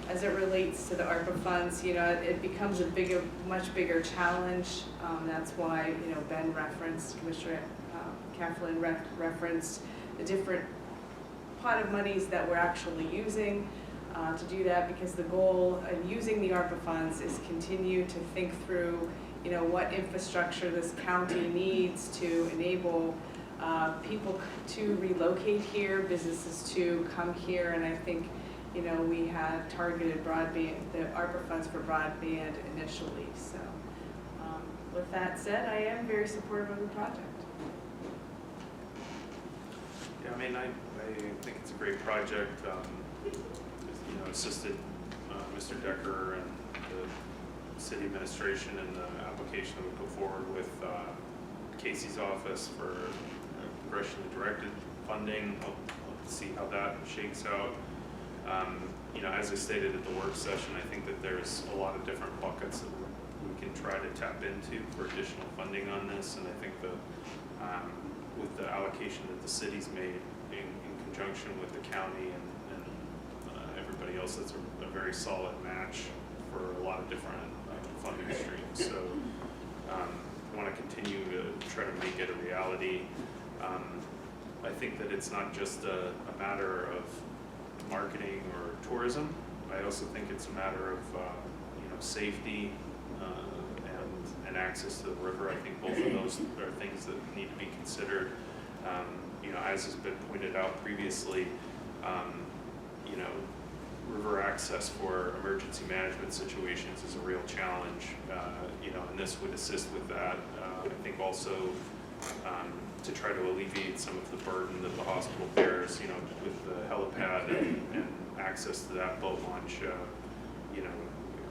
As it relates to the ARPA funds, it becomes a much bigger challenge. That's why, Ben referenced, Commissioner Kaplan referenced the different pot of monies that we're actually using to do that, because the goal in using the ARPA funds is continue to think through, what infrastructure this county needs to enable people to relocate here, businesses to come here, and I think we had targeted broadband, the ARPA funds for broadband initially. So with that said, I am very supportive of the project. Yeah, I think it's a great project. Assisted Mr. Decker and the city administration in the application that we put forward with Casey's office for congressionally directed funding. We'll see how that shakes out. As I stated at the work session, I think that there's a lot of different buckets that we can try to tap into for additional funding on this, and I think that with the allocation that the city's made in conjunction with the county and else that's a very solid match for a lot of different funding streams. So I want to continue to try to make it a reality. I think that it's not just a matter of marketing or tourism. I also think it's a matter of safety and access to the river. I think both of those are things that need to be considered. As has been pointed out previously, river access for emergency management situations is a real challenge, and this would assist with that. I think also to try to alleviate some of the burden that the hospital bears, with the helipad and access to that boat launch.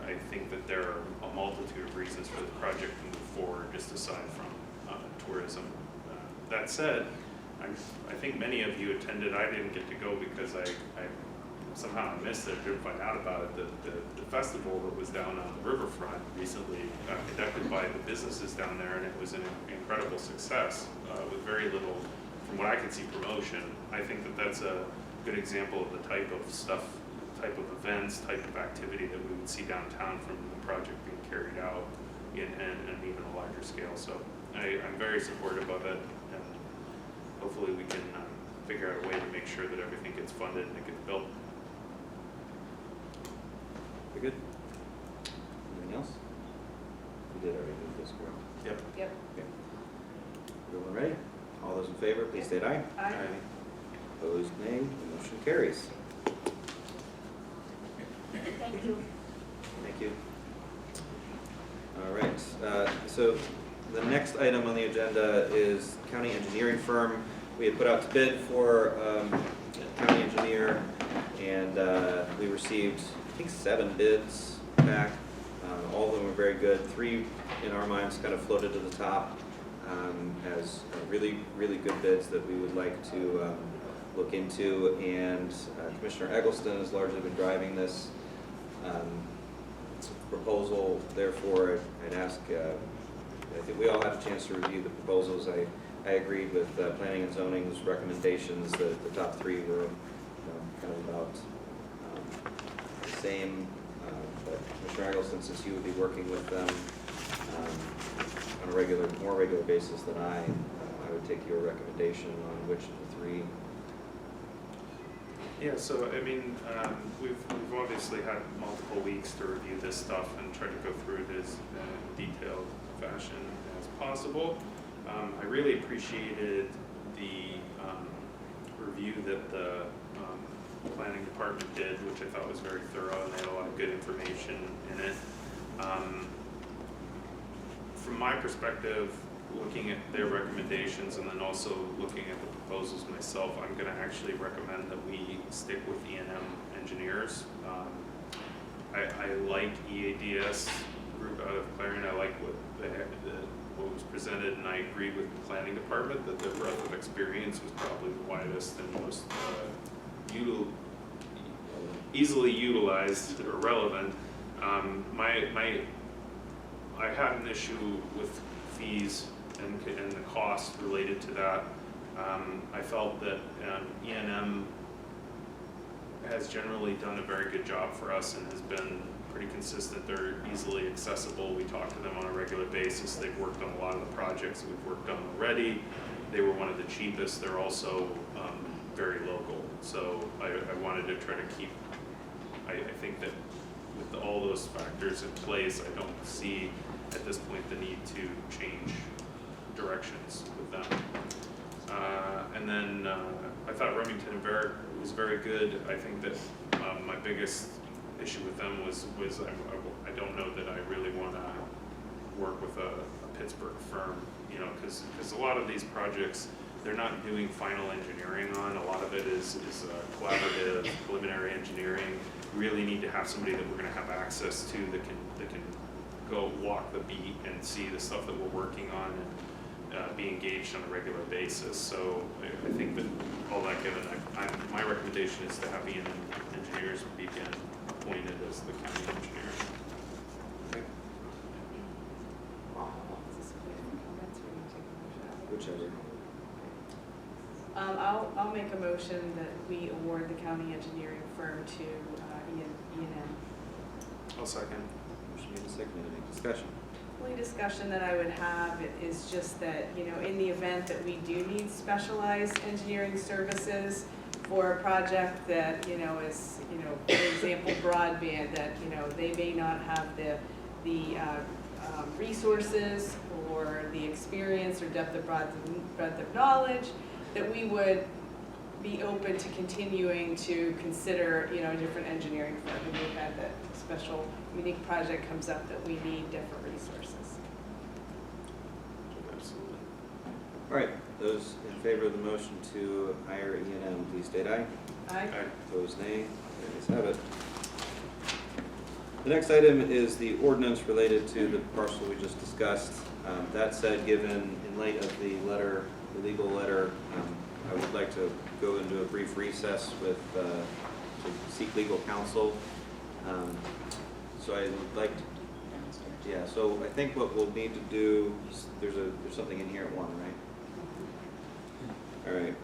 I think that there are a multitude of reasons for the project to move forward, just aside from tourism. That said, I think many of you attended. I didn't get to go because I somehow missed it. Didn't find out about it. The festival that was down on the riverfront recently, conducted by the businesses down there, and it was an incredible success with very little, from what I could see, promotion. I think that that's a good example of the type of stuff, type of events, type of activity that we would see downtown from the project being carried out in even a larger scale. So I'm very supportive of it, and hopefully we can figure out a way to make sure that everything gets funded and it gets built. Very good. Anything else? We did already move this, correct? Yep. Yep. Okay. Everyone ready? All those in favor, please state aye. Aye. Opposed, nay. The motion carries. Thank you. Thank you. All right, so the next item on the agenda is county engineering firm. We had put out to bid for county engineer, and we received, I think, 7 bids back. All of them were very good. 3, in our minds, kind of floated to the top as really, really good bids that we would like to look into. And Commissioner Eggleston has largely been driving this proposal. Therefore, I'd ask, I think we all had a chance to review the proposals. I agreed with planning and zoning's recommendations. The top 3 were kind of about the same. But Commissioner Eggleston, since you would be working with them on a more regular basis than I would take your recommendation on which of the 3. Yeah, so I mean, we've obviously had multiple weeks to review this stuff and try to go through it as detailed fashion as possible. I really appreciated the review that the planning department did, which I thought was very thorough, and they had a lot of good information in it. From my perspective, looking at their recommendations and then also looking at the proposals myself, I'm going to actually recommend that we stick with E&M engineers. I like EADS group out of Clarendon. I like what was presented, and I agree with the planning department that their breadth of experience was probably the widest and most easily utilized or relevant. I had an issue with fees and the cost related to that. I felt that E&M has generally done a very good job for us and has been pretty consistent. They're easily accessible. We talk to them on a regular basis. They've worked on a lot of the projects we've worked on already. They were one of the cheapest. They're also very local. So I wanted to try to keep, I think that with all those factors in place, I don't see at this point the need to change directions with them. And then I thought Remington and Barrett was very good. I think that my biggest issue with them was I don't know that I really want to work with a Pittsburgh firm, because a lot of these projects, they're not doing final engineering on. A lot of it is collaborative, preliminary engineering. We really need to have somebody that we're going to have access to that can go walk the beat and see the stuff that we're working on and be engaged on a regular basis. So I think that all that given, my recommendation is to have E&M engineers be again appointed as the county engineer. Okay. Whichever. I'll make a motion that we award the county engineering firm to E&M. I'll second. Motion made and seconded. Any discussion? Only discussion that I would have is just that, in the event that we do need specialized engineering services for a project that, is, for example, broadband, that, they may not have the resources or the experience or breadth of knowledge, that we would be open to continuing to consider, a different engineering firm in the event that a special unique project comes up that we need different resources. Absolutely. All right, those in favor of the motion to hire E&M, please state aye. Aye. Opposed, nay. The ayes have it. The next item is the ordinance related to the parcel we just discussed. That said, given in light of the legal letter, I would like to go into a brief recess to seek legal counsel. So I would like to, so I think what we'll need to do, there's something in here at 1, right? All right.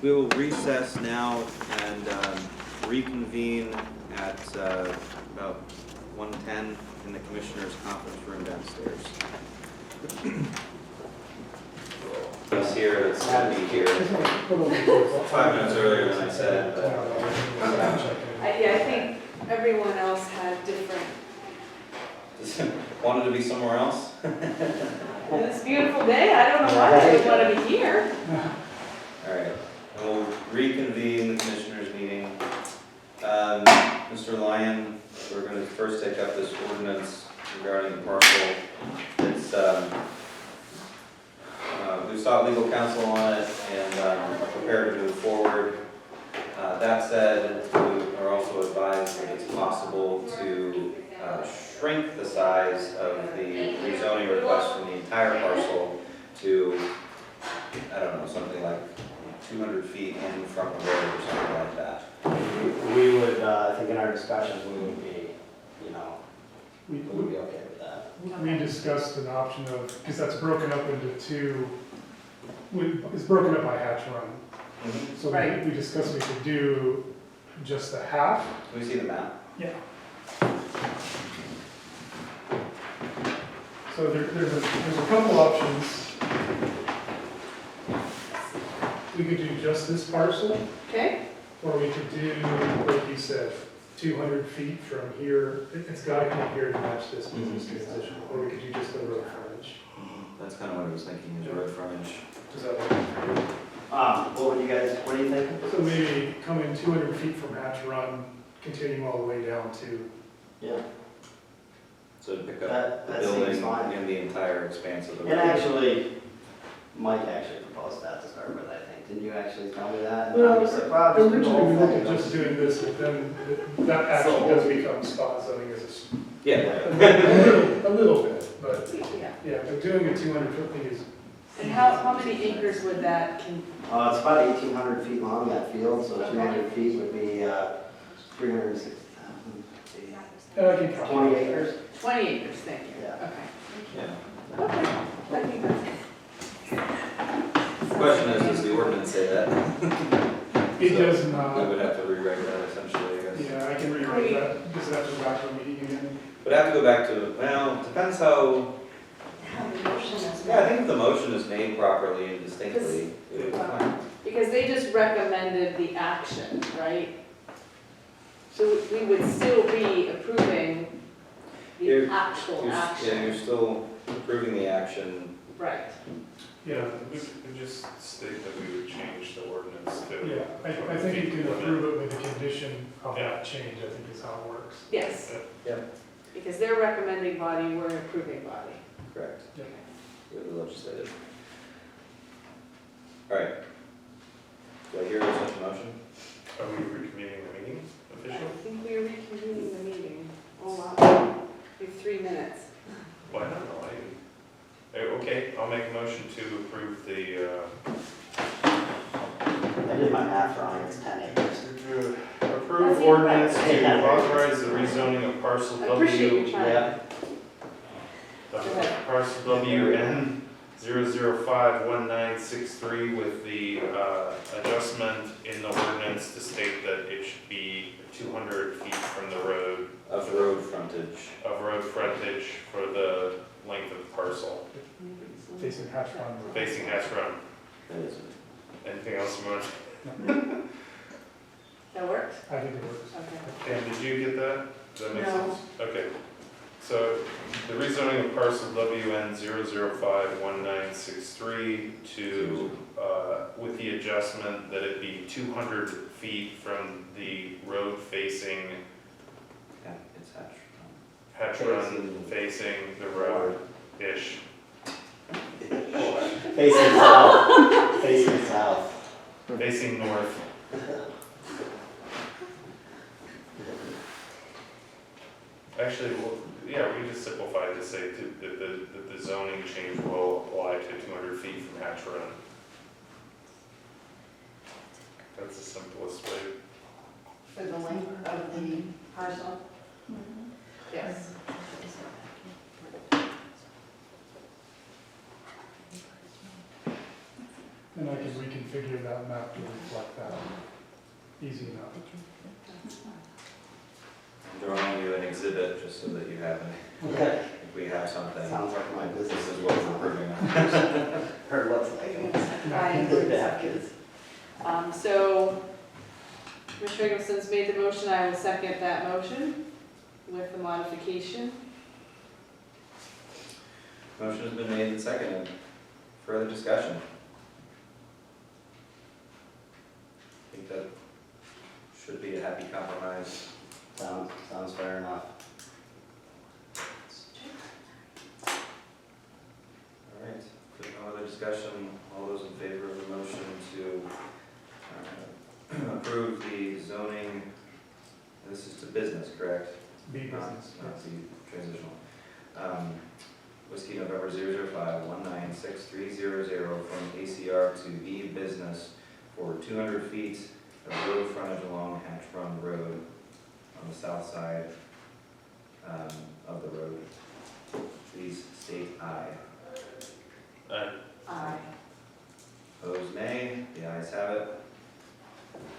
We will recess now and reconvene at about 1:10 in the Commissioner's conference room downstairs. It's here, it's going to be here 5 minutes earlier than I said. I think everyone else had different. Wanted to be somewhere else? On this beautiful day, I don't know why they would want to be here. All right, and we'll reconvene the Commissioners' meeting. Mr. Lyon, we're going to first take up this ordinance regarding the parcel. It's, we've sought legal counsel on it and are prepared to move forward. That said, we are also advised that it's possible to shrink the size of the rezoning request from the entire parcel to, I don't know, something like 200 feet in from the road or something like that. We would, I think in our discussions, we would be, we would be okay with that. We discussed an option of, because that's broken up into two, it's broken up by hatch run. So Right. we discussed we could do just the half. Can we see the map? Yeah. So there's a couple options. We could do just this parcel, Okay. or we could do, like you said, 200 feet from here. It's got to come here to match this business transition, or we could do just the road frontage. That's kind of what I was thinking, is road frontage. Does that work? What do you think? So maybe come in 200 feet from Hatch Run, continue all the way down to, Yeah. So to pick up That the seems building fine. and the entire expanse of the road. And actually, Mike actually proposed that to start with, I think. Didn't you actually tell me that? And I well, was like, wow, just do the originally whole we looked thing. at just doing this, but then that actually does become spot zoning as Yeah. a little bit, but yeah, but doing a 200 foot thing is. And how many acres would that It's about 1,800 feet long, that field, so 200 feet would be 360,000. 20 acres? 20 acres, thank you. Yeah. Okay. Yeah. Okay, I think that's. The question is, does the ordinance say that? It does We not. would have to rewrite that essentially, I guess. Yeah, I can rewrite that. Does it have to go back to a meeting again? But I have to go back to, well, depends how, yeah, I think if the motion is made properly and distinctly, it would be fine. Because they just recommended the action, right? So we would still be approving the actual action. Yeah, you're still approving the action. Right. Yeah. We could just state that we would change the ordinance to. Yeah, I think you can approve it with the condition of that change, I think is how it works. Yes. Yep. Because they're recommending body, we're an approving body. Correct. Yeah. With the legislative. All right. Do I hear such a motion? Are we reconvening the meeting I officially? think we are reconvening the meeting. Oh, wow. We have 3 minutes. Well, I don't know, okay, I'll make a motion to approve the, I did my math wrong, it's 10 acres. approve That's ordinance incorrect. to authorize the rezoning of parcel I appreciate W. your time. Yeah. Parcel W and 0051963 with the adjustment in the ordinance to state that it should be 200 feet from the road. Of road frontage. Of road frontage for the length of the parcel. Facing Hatch Run. Facing Hatch Run. Anything else you want? That works? I think it works. Okay. And did you get that? Does that make No. sense? Okay. So the rezoning of parcel WN 0051963 to, with the adjustment that it be 200 feet from the road facing Yeah, it's Hatch Run, facing the road-ish. Facing south. Facing south. Facing north. Actually, yeah, we just simplified to say that the zoning change will apply to 200 feet from Hatch Run. That's the simplest way. For the length of the parcel? Yes. And I can reconfigure that map to reflect that. Easy enough. I'm throwing you an exhibit just so that you have it. Okay. If we have something. Sounds like my business. This is what we're working on. Heard what's like. So Commissioner Eggleston's made the motion, I will second that motion with the modification. Motion has been made and seconded. Further discussion? I think that should be a happy compromise. Sounds fair enough. All right, if there's no other discussion, all those in favor of the motion to approve the zoning, this is to business, correct? Be business. Not the transitional. Whiskey November 005196300 from ACR to B Business for 200 feet of road frontage along Hatch Run Road on the south side of the road. Please state aye. Aye. Opposed, nay. The ayes have it.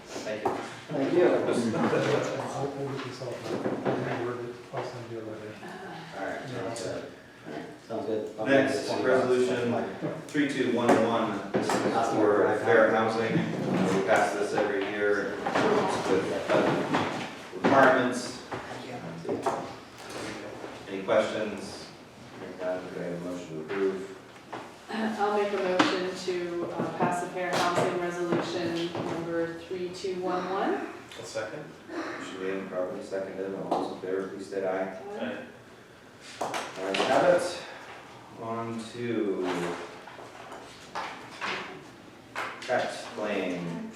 Thank you. Thank you. I'll get this all reword it. I'll send you a letter. All right, sounds good. Sounds good. Next, resolution 3211, this is for fair housing. We pass this every year in accordance with requirements. Any questions? Hearing none, could I have a motion to approve? I'll make a motion to pass the fair housing resolution number 3211. A second? Motion made and properly seconded. All those in favor, please state aye. Aye. Ayes have it. On to tax claim.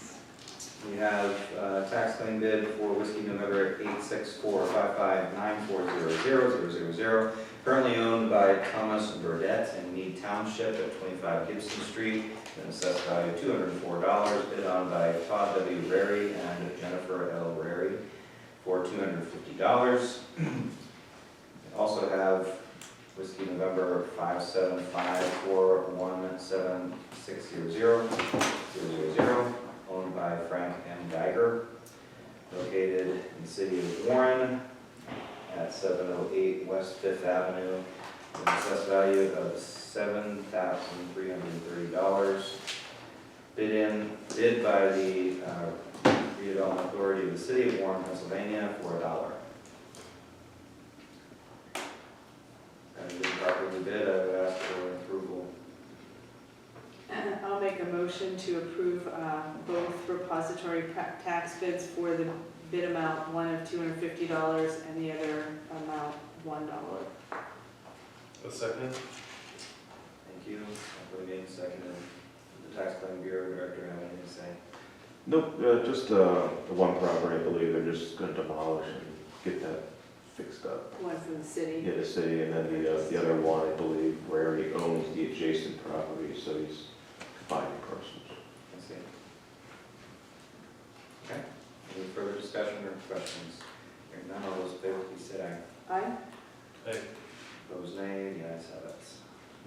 We have a tax claim bid for Whiskey November 86455940000, currently owned by Thomas Burdette in Meade Township at 25 Gibson Street, an assessed value of $204, bid on by Todd W. Rary and Jennifer L. Rary for $250. Also have Whiskey November 575417600, owned by Frank M. Geiger, located in the city of Warren at 708 West Fifth Avenue, with an assessed value of $7,330. Bid by the redevelopment authority of the city of Warren, Pennsylvania for $1. Having been properly bid, I would ask for approval. I'll make a motion to approve both repository tax bids for the bid amount, one of $250 and the other amount $1. A second? Thank you. Properly made and seconded. Does the Tax Claim Bureau Director have anything to say? Nope, just the one property, I believe they're just going to demolish and get that fixed up. One from the city. Yeah, the city, and then the other one, I believe, where he owns the adjacent property, so he's combining parcels. I see. Okay. Any further discussion or questions? Hearing none, all those in favor, please say aye. Aye. Aye. Opposed, nay. The ayes have it.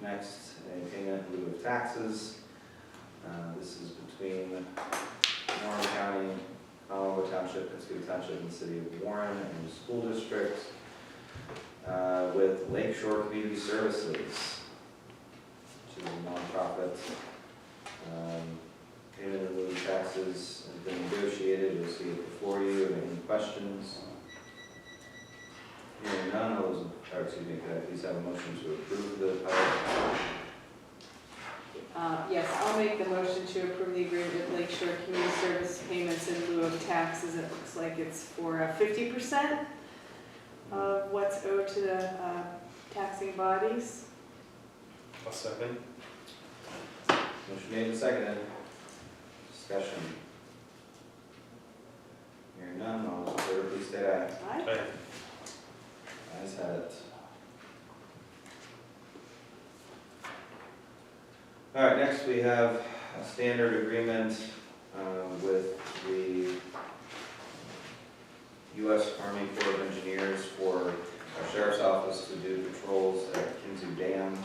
Next, a payment in lieu of taxes. This is between Warren County, Honolulu Township, Piscataway Township, and the City of Warren and the School District with Lakeshore Community Services, which is a nonprofit. Payment in lieu of taxes has been negotiated. You'll see it before you. Any questions? Hearing none, all those, or excuse me, could I please have a motion to approve the pilot? Yes, I'll make the motion to approve the agreement with Lakeshore Community Service payments in lieu of taxes. It looks like it's for 50% of what's owed to the taxing bodies. I'll second. Motion made and seconded. Discussion. Hearing none, all those in favor, please state aye. Aye. Ayes have it. All right, next we have a standard agreement with the U.S. Army Corps of Engineers for our Sheriff's Office to do patrols at Kinzig Dam.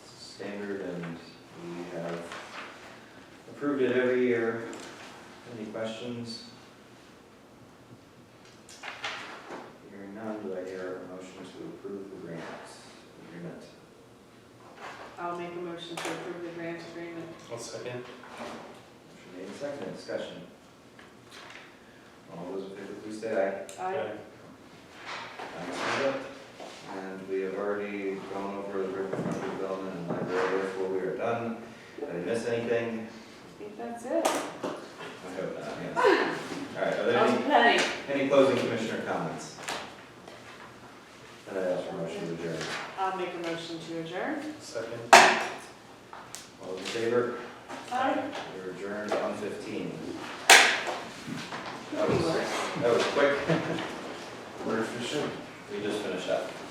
Standard, and we have approved it every year. Any questions? Hearing none, do I hear a motion to approve the grant agreement? I'll make a motion to approve the grant agreement. I'll second. Motion made and seconded. Discussion. All those in favor, please state aye. Aye. Ayes have it. And we have already gone over the riverfront development and library, therefore we are done. Did I miss anything? I think that's it. I hope not, yes. All right, are there Penny. any closing commissioner comments? Then I ask for motion to adjourn. I'll make a motion to adjourn. Second. All those in favor? Aye. We're adjourned on 15. That was quick. We're efficient. We just finished up.